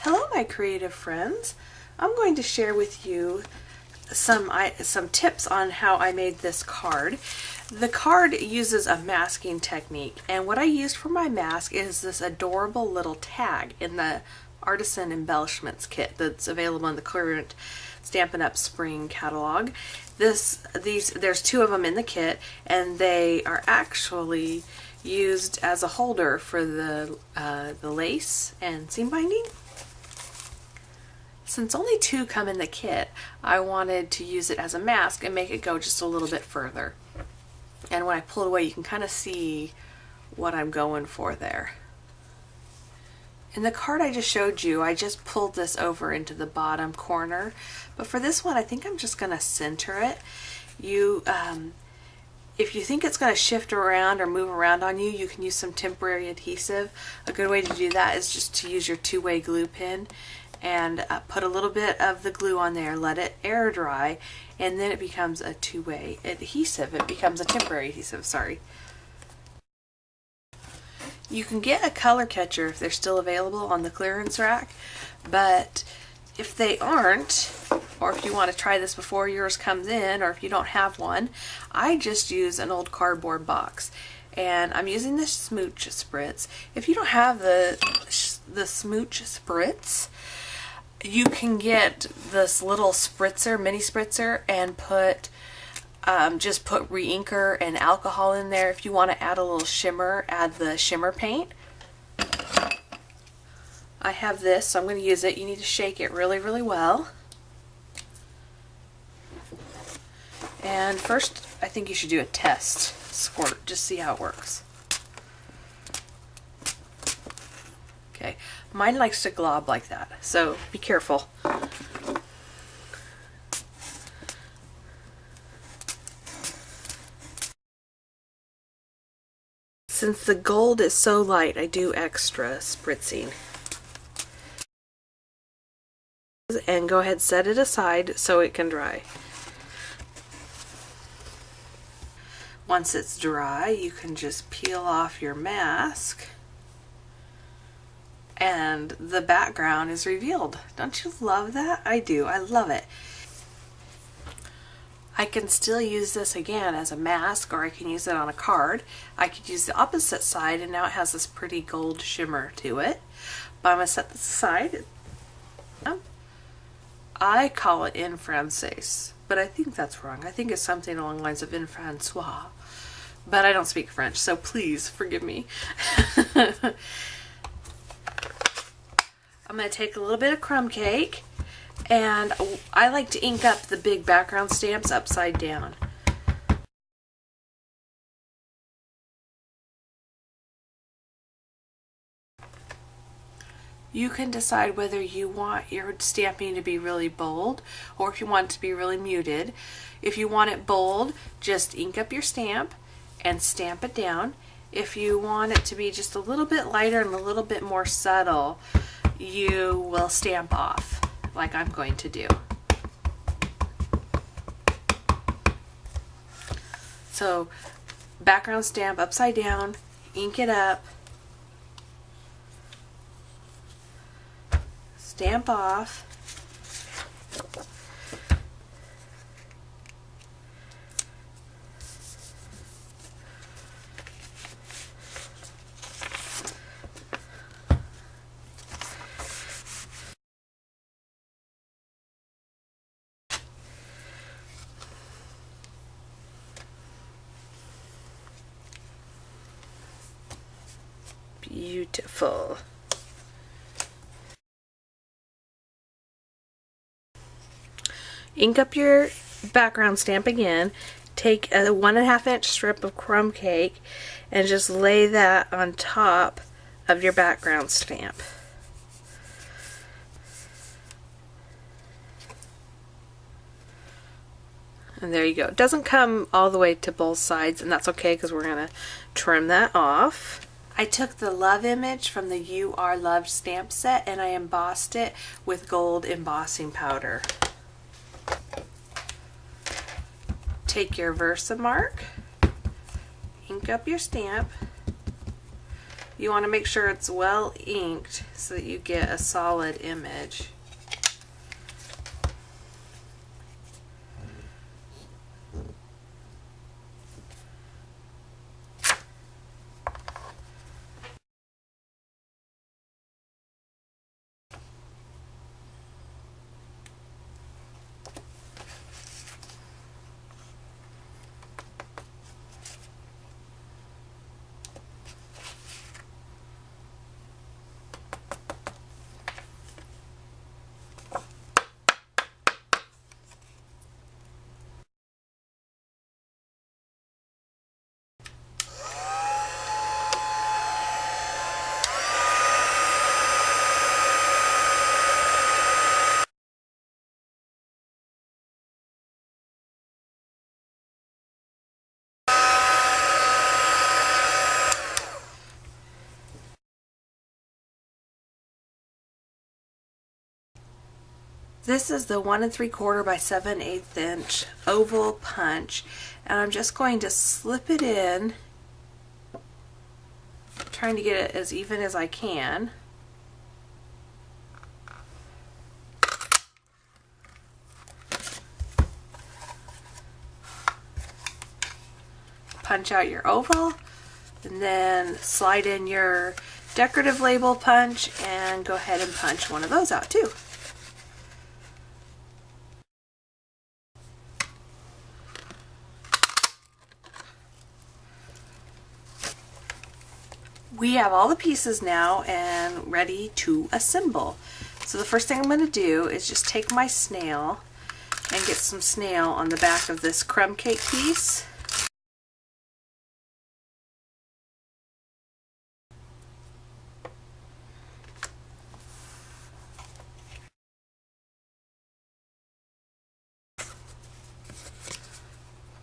Hello, my creative friends. I'm going to share with you some tips on how I made this card. The card uses a masking technique, and what I used for my mask is this adorable little tag in the Artisan Embellishments kit that's available in the current Stampin' Up! Spring catalog. There's two of them in the kit, and they are actually used as a holder for the lace and seam binding. Since only two come in the kit, I wanted to use it as a mask and make it go just a little bit further. And when I pull it away, you can kind of see what I'm going for there. In the card I just showed you, I just pulled this over into the bottom corner, but for this one I think I'm just going to center it. If you think it's going to shift around or move around on you, you can use some temporary adhesive. A good way to do that is just to use your two-way glue pen and put a little bit of the glue on there, let it air dry, and then it becomes a two-way adhesive. It becomes a temporary adhesive, sorry. You can get a color catcher if they're still available on the clearance rack, but if they aren't, or if you want to try this before yours comes in, or if you don't have one, I just use an old cardboard box. And I'm using the Smooch Spritz. If you don't have the Smooch Spritz, you can get this little spritzer, mini spritzer, and just put re-inker and alcohol in there. If you want to add a little shimmer, add the shimmer paint. I have this, so I'm going to use it. You need to shake it really, really well. And first, I think you should do a test squirt, just see how it works. Okay, mine likes to glob like that, so be careful. Since the gold is so light, I do extra spritzing. And go ahead, set it aside so it can dry. Once it's dry, you can just peel off your mask and the background is revealed. Don't you love that? I do. I love it. I can still use this again as a mask, or I can use it on a card. I could use the opposite side, and now it has this pretty gold shimmer to it. But I'm going to set this aside. I call it in Francaise, but I think that's wrong. I think it's something along the lines of in Francois. But I don't speak French, so please forgive me. I'm going to take a little bit of crumb cake, and I like to ink up the big background stamps upside down. You can decide whether you want your stamping to be really bold or if you want it to be really muted. If you want it bold, just ink up your stamp and stamp it down. If you want it to be just a little bit lighter and a little bit more subtle, you will stamp off like I'm going to do. So background stamp upside down, ink it up, stamp off, beautiful. Ink up your background stamp again. Take a 1.5 inch strip of crumb cake and just lay that on top of your background stamp. And there you go. It doesn't come all the way to both sides, and that's okay because we're going to trim that off. I took the love image from the You Are Loved stamp set and I embossed it with gold embossing powder. Take your Versamark, ink up your stamp, You want to make sure it's well inked so that you get a solid image. This is the 1 3/4 by 7/8 inch oval punch, and I'm just going to slip it in, trying to get it as even as I can. Punch out your oval, and then slide in your decorative label punch and go ahead and punch one of those out too. We have all the pieces now and ready to assemble. So the first thing I'm going to do is just take my snail and get some snail on the back of this crumb cake piece.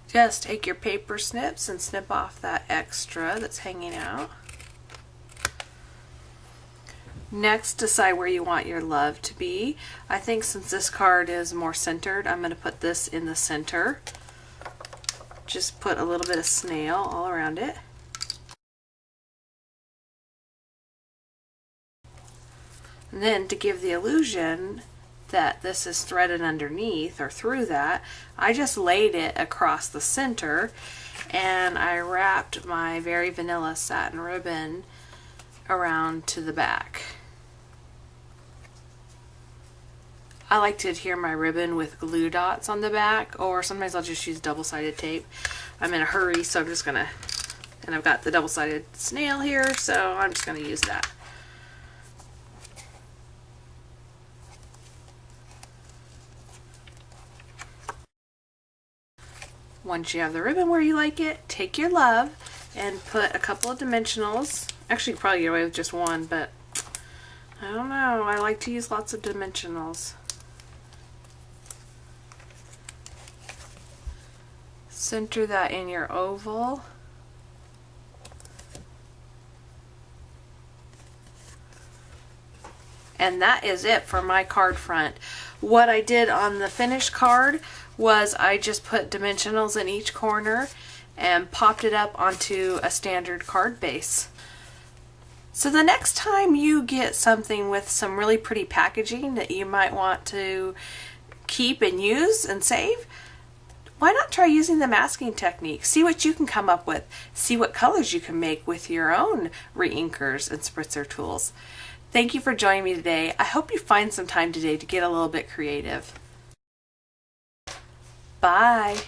Just take your paper snips and snip off that extra that's hanging out. Next, decide where you want your love to be. I think since this card is more centered, I'm going to put this in the center. Just put a little bit of snail all around it. And then to give the illusion that this is threaded underneath or through that, I just laid it across the center and I wrapped my Very Vanilla satin ribbon around to the back. I like to adhere my ribbon with glue dots on the back, or sometimes I'll just use double-sided tape. I'm in a hurry, so I'm just gonna, and I've got the double-sided snail here, so I'm just gonna use that. Once you have the ribbon where you like it, take your love and put a couple of dimensionals. Actually, you can probably get away with just one, but I don't know. I like to use lots of dimensionals. Center that in your oval. And that is it for my card front. What I did on the finished card was I just put dimensionals in each corner and popped it up onto a standard card base. So the next time you get something with some really pretty packaging that you might want to keep and use and save, why not try using the masking technique? See what you can come up with. See what colors you can make with your own reinkers and spritzer tools. Thank you for joining me today. I hope you find some time today to get a little bit creative. Bye.